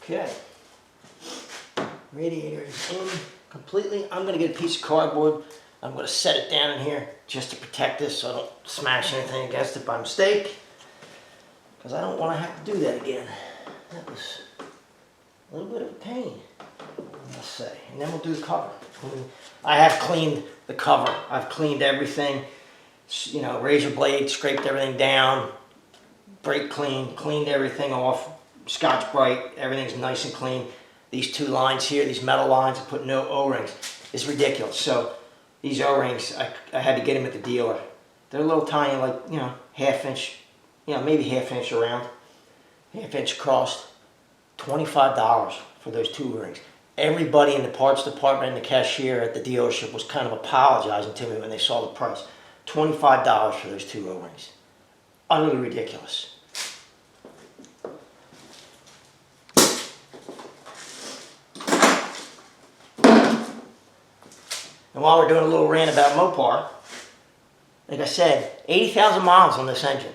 Okay. Radiator is in completely. I'm going to get a piece of cardboard. I'm going to set it down in here just to protect this so I don't smash anything against it by mistake. Because I don't want to have to do that again. That was a little bit of a pain, I'll say. And then we'll do the cover. I have cleaned the cover. I've cleaned everything. You know, razor blade, scraped everything down. Brake clean, cleaned everything off. Scotch-Brite, everything's nice and clean. These two lines here, these metal lines, I put no O-rings. It's ridiculous. So these O-rings, I had to get them at the dealer. They're a little tiny, like, you know, half-inch, you know, maybe half-inch around, half-inch across. $25 for those two O-rings. Everybody in the parts department and the cashier at the dealership was kind of apologizing to me when they saw the price. $25 for those two O-rings. Utterly ridiculous. And while we're doing a little rant about Mopar, like I said, 80,000 miles on this engine.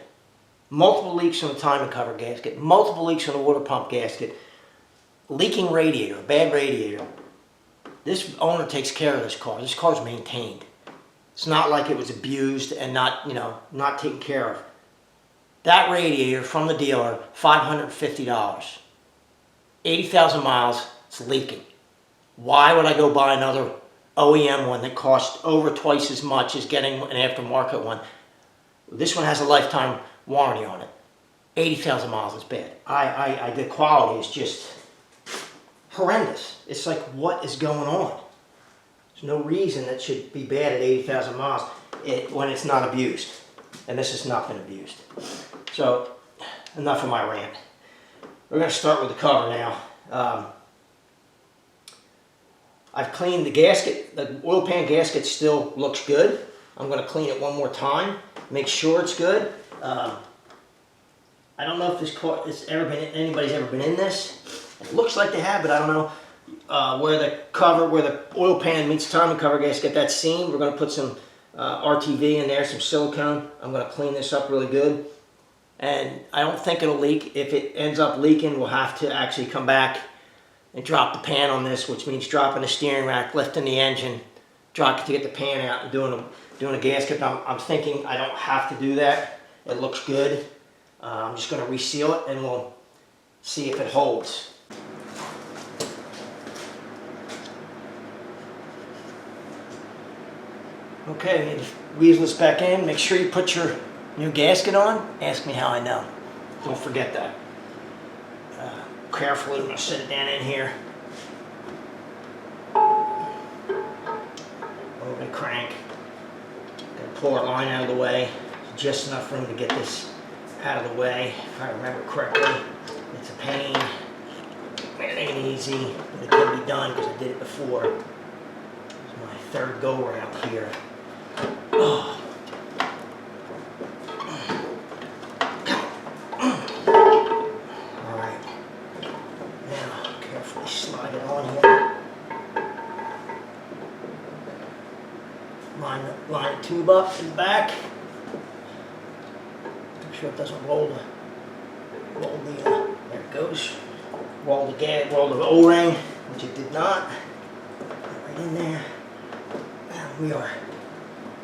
Multiple leaks on the timing cover gasket, multiple leaks on the water pump gasket, leaking radiator, bad radiator. This owner takes care of this car. This car's maintained. It's not like it was abused and not, you know, not taken care of. That radiator from the dealer, $550. 80,000 miles, it's leaking. Why would I go buy another OEM one that costs over twice as much as getting an aftermarket one? This one has a lifetime warranty on it. 80,000 miles is bad. The quality is just horrendous. It's like, what is going on? There's no reason that should be bad at 80,000 miles when it's not abused. And this has not been abused. So, enough of my rant. We're going to start with the cover now. I've cleaned the gasket. The oil pan gasket still looks good. I'm going to clean it one more time, make sure it's good. I don't know if this car anybody's ever been in this. It looks like they have, but I don't know where the oil pan meets timing cover gasket, that seam. We're going to put some RTV in there, some silicone. I'm going to clean this up really good. And I don't think it'll leak. If it ends up leaking, we'll have to actually come back and drop the pan on this, which means dropping the steering rack, lifting the engine, to get the pan out and doing a gasket. I'm thinking I don't have to do that. It looks good. I'm just going to reseal it and we'll see if it holds. Okay, we need to weasel this back in. Make sure you put your new gasket on. Ask me how I know. Don't forget that. Carefully, I'm going to set it down in here. Over the crank. Going to pull our line out of the way. Just enough room to get this out of the way, if I remember correctly. It's a pain. It ain't easy, but it can be done because I did it before. This is my third go around here. Oh. Slide it on here. Line the tube up and back. Make sure it doesn't roll the there it goes. Roll the O-ring, which it did not. Right in there. And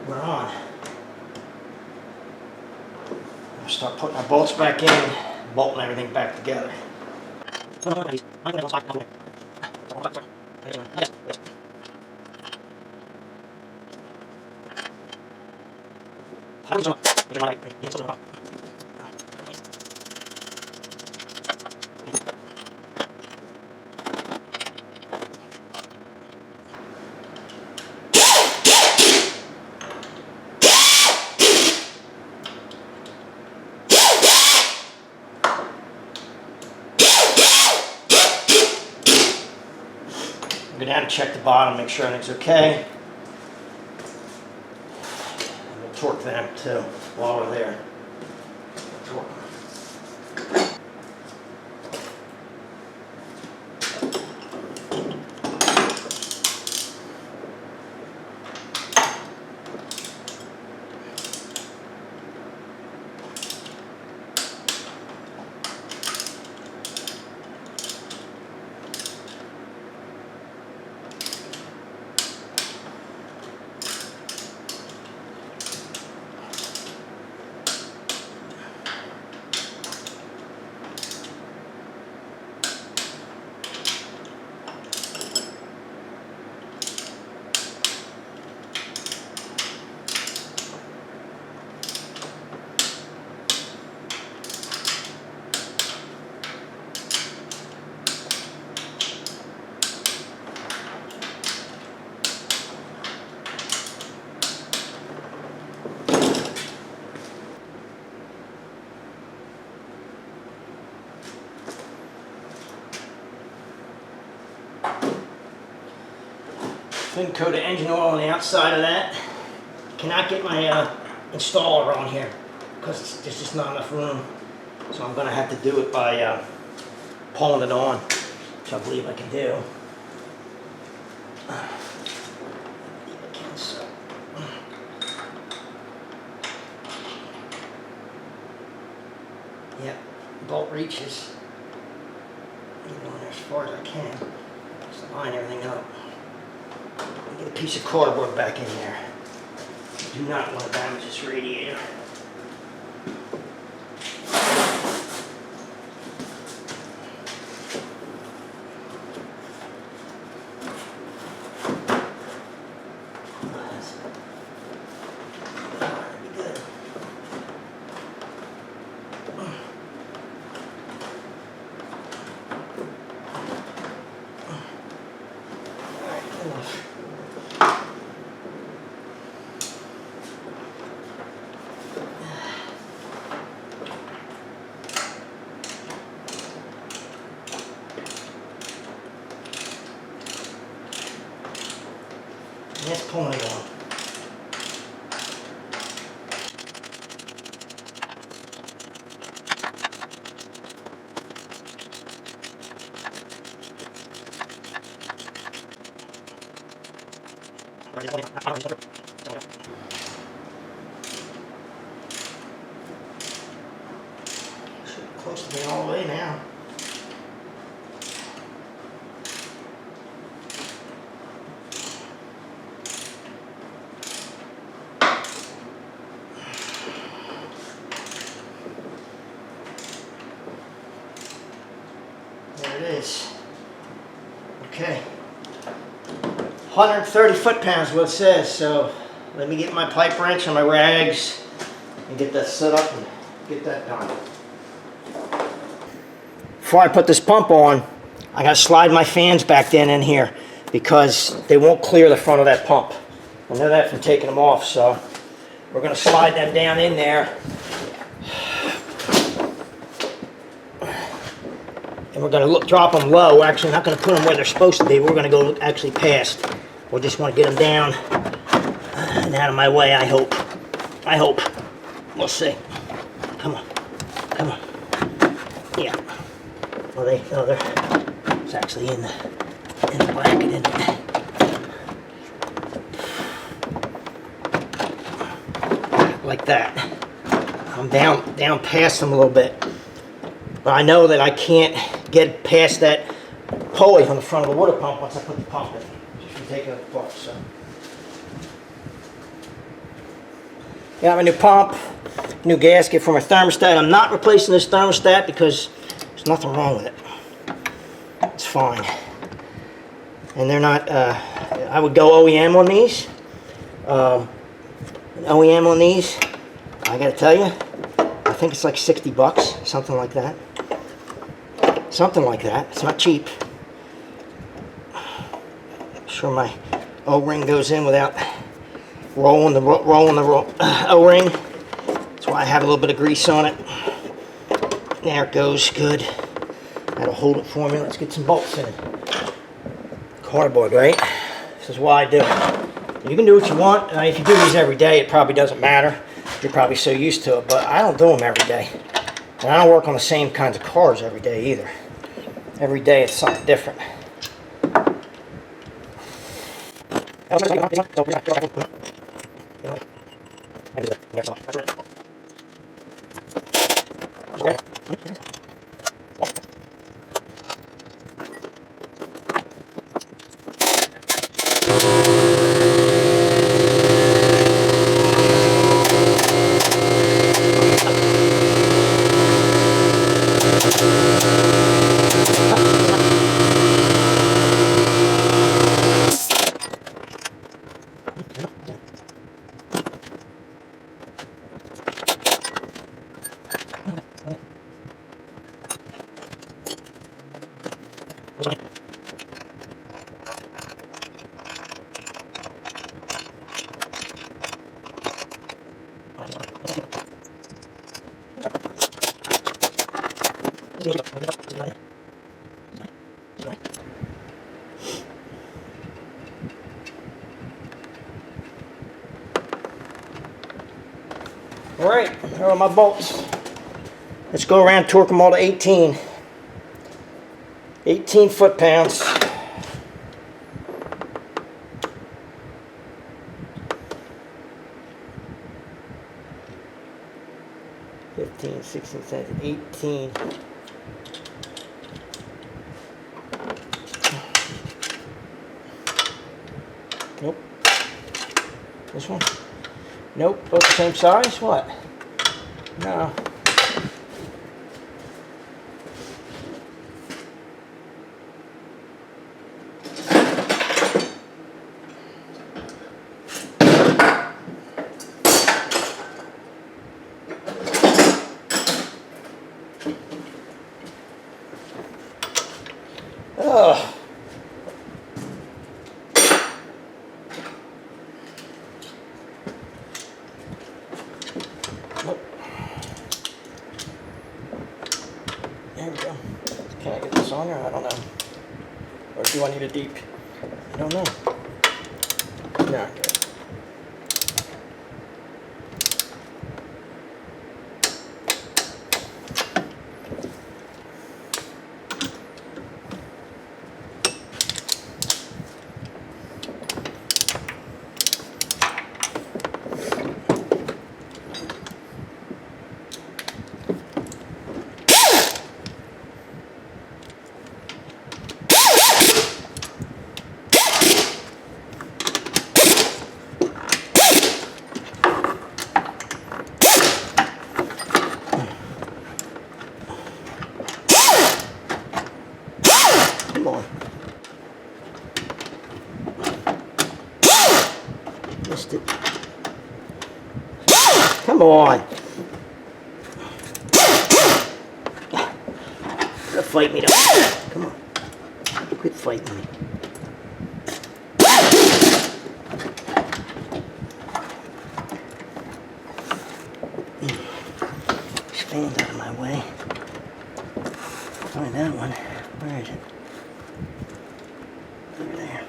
we're on. We'll start putting our bolts back in, bolting everything back together. Go down and check the bottom, make sure everything's okay. And we'll torque them too while we're there. Torque. Thin coat of engine oil on the outside of that. Cannot get my installer on here because there's just not enough room. So I'm going to have to do it by pulling it on, which I believe I can do. Yep, bolt reaches. Get on there as far as I can. Just line everything up. Get a piece of cardboard back in there. Do not want to damage this radiator. That's pulling it on. Close to being all the way now. There it is. Okay. 130 foot-pounds is what it says, so let me get my pipe wrench and my rags and get that set up and get that done. Before I put this pump on, I gotta slide my fans back in here because they won't clear the front of that pump. I know that from taking them off, so we're gonna slide them down in there. And we're gonna drop them low. We're actually not gonna put them where they're supposed to be. We're gonna go actually past. We just want to get them down and out of my way, I hope. I hope. We'll see. Come on. Come on. Yeah. Well, it's actually in the bracket, isn't it? Like that. I'm down past them a little bit. But I know that I can't get past that pulley on the front of the water pump once I put the pump in. Just from taking it apart, so. Got my new pump, new gasket for my thermostat. I'm not replacing this thermostat because there's nothing wrong with it. It's fine. And they're not, I would go OEM on these. OEM on these, I gotta tell you, I think it's like 60 bucks, something like that. Something like that. It's not cheap. I'm sure my O-ring goes in without rolling the O-ring. That's why I have a little bit of grease on it. There it goes. Good. That'll hold it for me. Let's get some bolts in. Cardboard, right? This is why I do it. You can do what you want. If you do these every day, it probably doesn't matter. You're probably so used to it, but I don't do them every day. And I don't work on the same kinds of cars every day either. Every day it's something different. There are my bolts. Let's go around, torque them all to 18. 18 foot-pounds. 15, 16, 17, 18. Nope. This one? Nope. Both the same size? What? No. Oh. Nope. There we go. Can I get this on there? I don't know. Or do I need a deep? I don't know. No, good. Come on. Missed it. Come on. Quit fighting me though. Come on. Quit fighting me. Stand out of my way. Find that one. Where is it? Over there.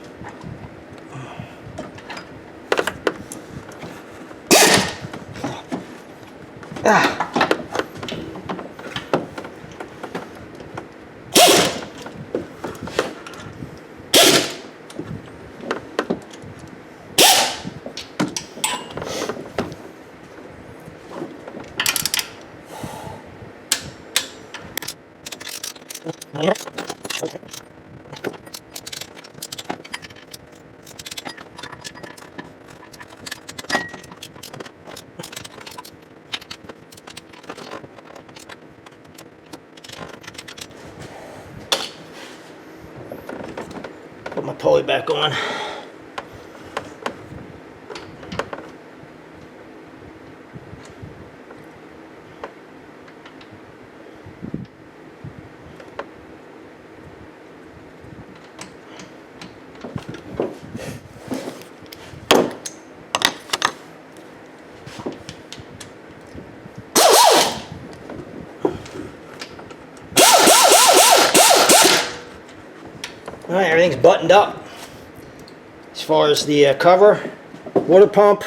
Ah. Yeah. Okay. Put my pulley back on. All right, everything's buttoned up. As far as the cover, water pump,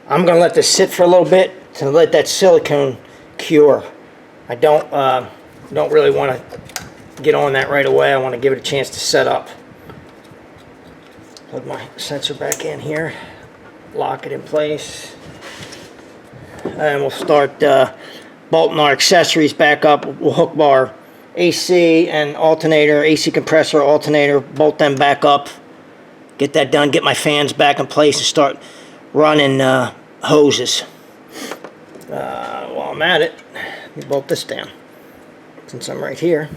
I'm gonna let this sit for a little bit to let that silicone cure. I don't really want to get on that right away. I want to give it a chance to set up. Plug my sensor back in here, lock it in place, and we'll start bolting our accessories back up. We'll hook our AC and alternator, AC compressor, alternator, bolt them back up. Get that done, get my fans back in place and start running hoses. While I'm at it, let me bolt this down since I'm right here.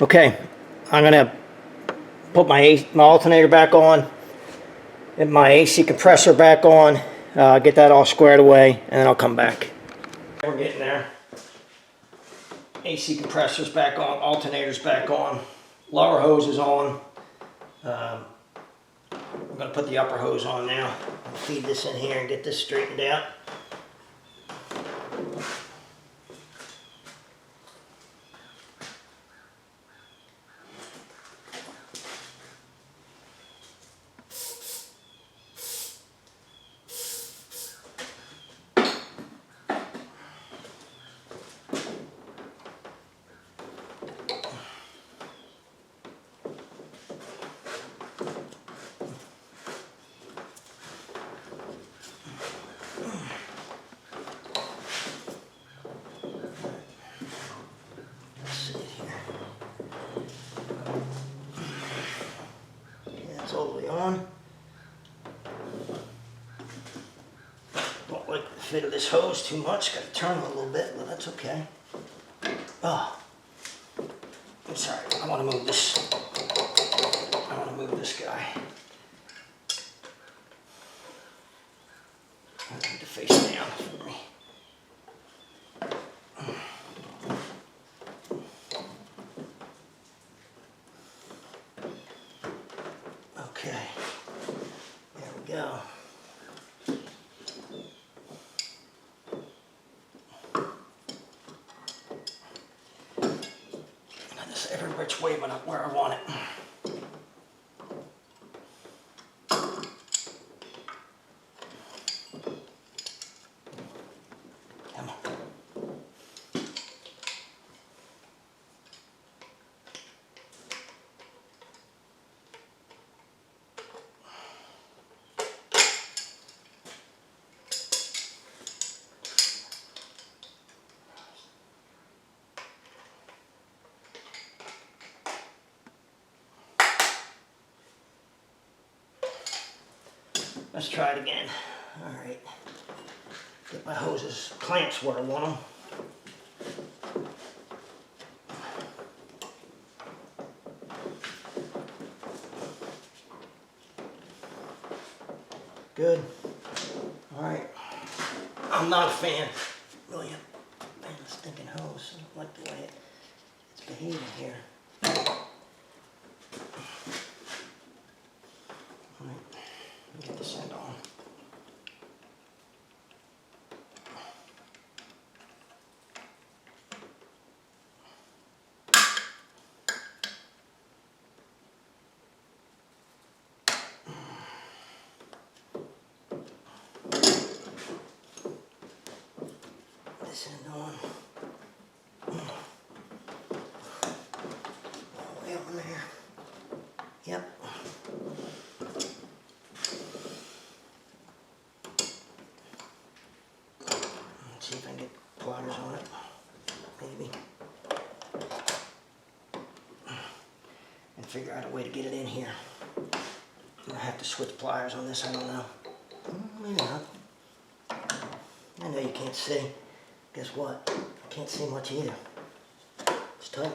Okay, I'm gonna put my alternator back on and my AC compressor back on, get that all squared away, and then I'll come back. We're getting there. AC compressor's back on, alternator's back on, lower hose is on. I'm going to put the upper hose on now and feed this in here and get this straightened out. All the way on. Don't like the fit of this hose too much. Got to turn it a little bit, but that's okay. Oh, I'm sorry. I want to move this. I want to move this guy. I need to face down for me. Okay, there we go. Got this every which way but not where I want it. Come on. Let's try it again. All right. Get my hoses, clamps where I want them. Good. All right. I'm not a fan, really, a fan of the stinking hose. I don't like the way it's behaving here. All right. Get this end on. This end on. All the way on there. Yep. See if I can get pliers on it, maybe. And figure out a way to get it in here. I'm gonna have to switch pliers on this, I don't know. Maybe not. I know you can't see. Guess what? I can't see much either. It's tight.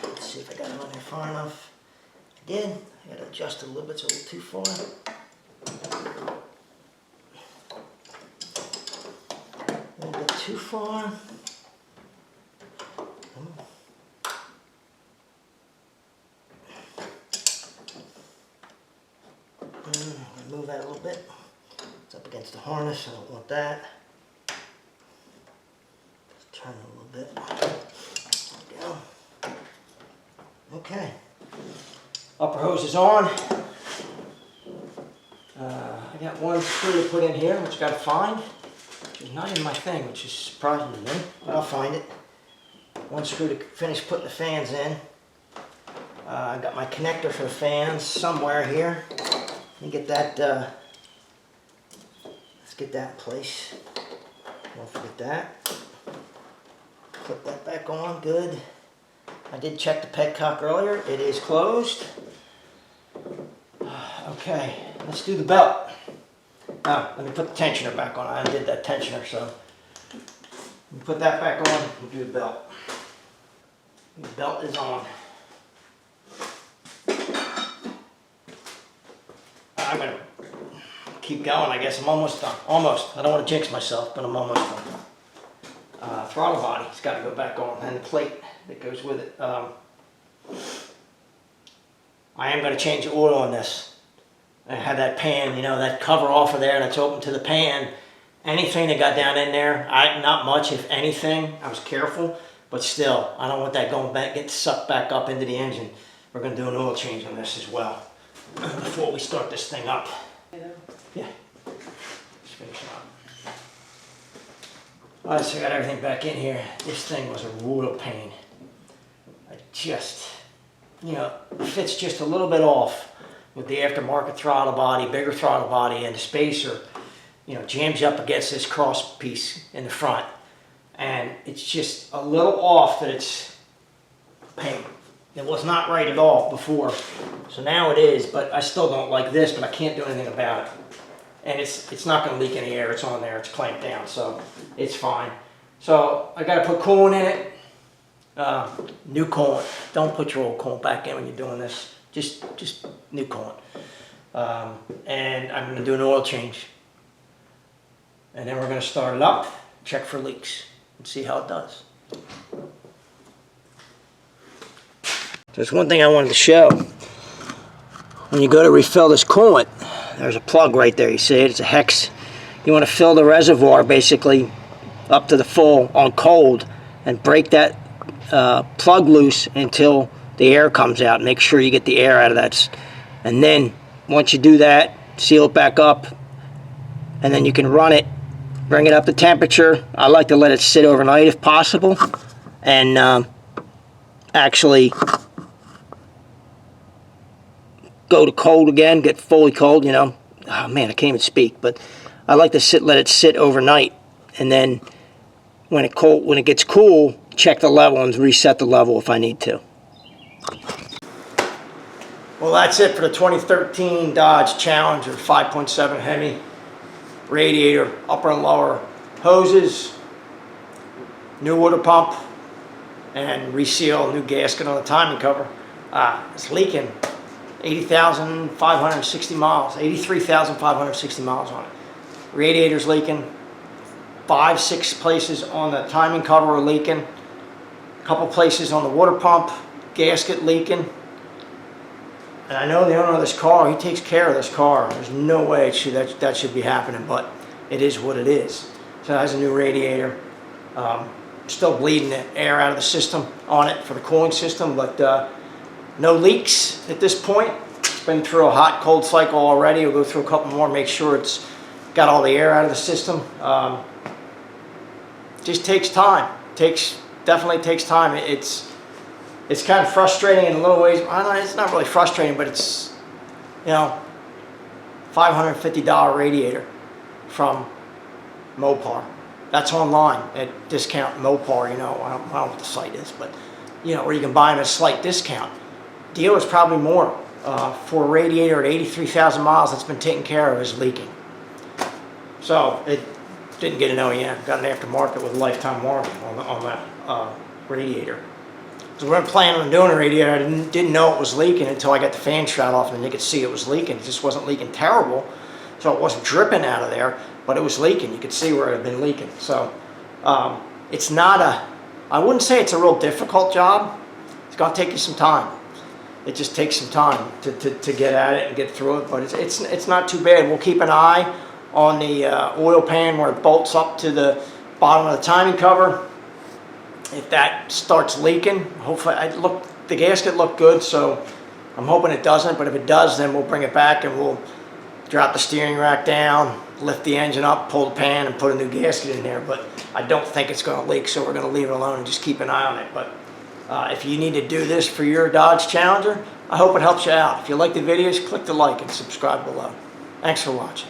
Let's see if I got it on there far enough. I did. I gotta adjust it a little bit, so it's a little too far. A little bit too far. Move that a little bit. It's up against the harness. I don't want that. Just turn it a little bit. There we go. Okay. Upper hose is on. I got one screw to put in here, which I got to find. Which is not in my thing, which is surprising to me, but I'll find it. One screw to finish putting the fans in. I got my connector for the fans somewhere here. Let me get that, let's get that in place. Don't forget that. Clip that back on, good. I did check the petcock earlier, it is closed. Okay, let's do the belt. Now, let me put the tensioner back on. I undid that tensioner, so let me put that back on and do the belt. The belt is on. I'm going to keep going, I guess. I'm almost done. Almost. I don't want to jinx myself, but I'm almost done. Throttle body's got to go back on, and the plate that goes with it. I'm I am going to change the oil on this. I had that pan, you know, that cover off of there that's open to the pan. Anything that got down in there, not much, if anything. I was careful, but still, I don't want that going back, getting sucked back up into the engine. We're going to do an oil change on this as well before we start this thing up. Yeah. Just finish it up. All right, so I got everything back in here. This thing was a royal pain. I just, you know, it fits just a little bit off with the aftermarket throttle body, bigger throttle body, and the spacer, you know, jams you up against this cross piece in the front. And it's just a little off that it's pain. It was not right at all before. So now it is, but I still don't like this, but I can't do anything about it. And it's not going to leak any air. It's on there. It's clamped down, so it's fine. So I got to put coolant in it. New coolant. Don't put your old coolant back in when you're doing this. Just new coolant. And I'm going to do an oil change. And then we're going to start it up, check for leaks, and see how it does. There's one thing I wanted to show. When you go to refill this coolant, there's a plug right there. You see it? It's a hex. You want to fill the reservoir basically up to the full on cold and break that plug loose until the air comes out. Make sure you get the air out of that. And then once you do that, seal it back up, and then you can run it, bring it up to temperature. I like to let it sit overnight if possible, and actually go to cold again, get fully cold, you know. Oh man, I can't even speak, but I like to let it sit overnight, and then when it gets cool, check the level and reset the level if I need to. Well, that's it for the 2013 Dodge Challenger 5.7 Hemi. Radiator, upper and lower hoses, new water pump, and reseal, new gasket on the timing cover. It's leaking 80,560 miles, 83,560 miles on it. Radiator's leaking. 5-6 places on the timing cover are leaking. A couple places on the water pump, gasket leaking. And I know the owner of this car, he takes care of this car. There's no way that should be happening, but it is what it is. So it has a new radiator. Still bleeding the air out of the system on it for the cooling system, but no leaks at this point. It's been through a hot, cold cycle already. We'll go through a couple more, make sure it's got all the air out of the system. Just takes time. Definitely takes time. It's kind of frustrating in a little ways. I don't know, it's not really frustrating, but it's, you know, $550 radiator from Mopar. That's online at discount Mopar, you know. I don't know what the site is, but, you know, where you can buy them at a slight discount. Deal is probably more for a radiator at 83,000 miles that's been taken care of is leaking. So it didn't get an OEM, got an aftermarket with a lifetime warranty on that radiator. So we weren't planning on doing a radiator. I didn't know it was leaking until I got the fan shut off, and then you could see it was leaking. It just wasn't leaking terrible, so it wasn't dripping out of there, but it was leaking. You could see where it had been leaking. So it's not I wouldn't say it's a real difficult job. It's going to take you some time. It just takes some time to get at it and get through it, but it's not too bad. We'll keep an eye on the oil pan where it bolts up to the bottom of the timing cover. If that starts leaking, hopefully, the gasket looked good, so I'm hoping it doesn't, but if it does, then we'll bring it back and we'll drop the steering rack down, lift the engine up, pull the pan, and put a new gasket in there. But I don't think it's going to leak, so we're going to leave it alone and just keep an eye on it. But if you need to do this for your Dodge Challenger, I hope it helps you out. If you like the videos, click the like and subscribe below. Thanks for watching.